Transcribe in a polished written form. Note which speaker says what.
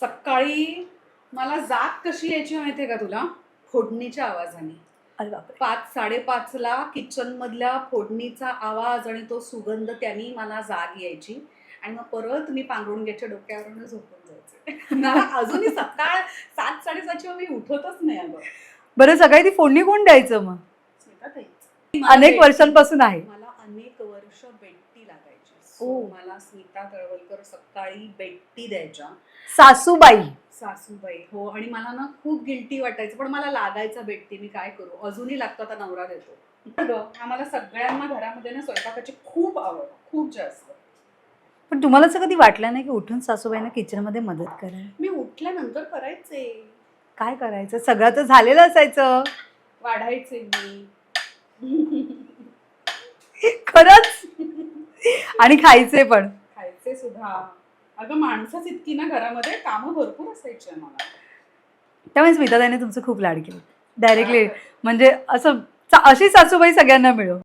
Speaker 1: सकाळी मला जाग कशी यायची माहितीये का तुला? फोडणीच्या आवाजाने.
Speaker 2: अरे बापरे.
Speaker 1: 5-5:30ला किचन मधल्या फोडणीचा आवाज आणि तो सुगंध त्यांनी मला जाग यायची आणि मग परत मी पांघरुणग्याच्या डोक्यावरून झोपून जायचे. मला अजूनही सकाळ 7-7:30 मी उठतच नाही अगं.
Speaker 2: बरं, सकाळी ती फोडणी कोण द्यायचं मग?
Speaker 1: स्मिताताईच.
Speaker 2: अनेक वर्षांपासून आहे.
Speaker 1: मला अनेक वर्ष बेट्टी लागायची.
Speaker 2: ओ.
Speaker 1: मला स्मिता तळवलकर सकाळी बेट्टी द्यायच्या.
Speaker 2: सासूबाई.
Speaker 1: सासूबाई हो. आणि मला ना खूप गिल्टी वाटायचं, पण मला लागायचा बेट्टी. मी काय करू, अजूनही लागतो, आता नवरा देतो. आम्हाला सगळ्यांना घरामध्ये ना स्वयंपाकाची खूप आवड, खूप जास्त.
Speaker 2: पण तुम्हाला असं कधी वाटलं नाही की उठून सासूबाईंना किचन मध्ये मदत करा?
Speaker 1: मी उठल्यानंतर करायचे.
Speaker 2: काय करायचं, सगळं तर झालेलं असायचं.
Speaker 1: वाढायचे मी.
Speaker 2: खरंच. आणि खायचे पण.
Speaker 1: खायचे सुद्धा. अगं माणसंच इतकी ना घरामध्ये, कामं भरपूर असायची आम्हाला.
Speaker 2: त्यामुळे स्मिताताईने तुमचं खूप लाड केलं डायरेक्टली. म्हणजे असं अशी सासूबाई सगळ्यांना मिळो.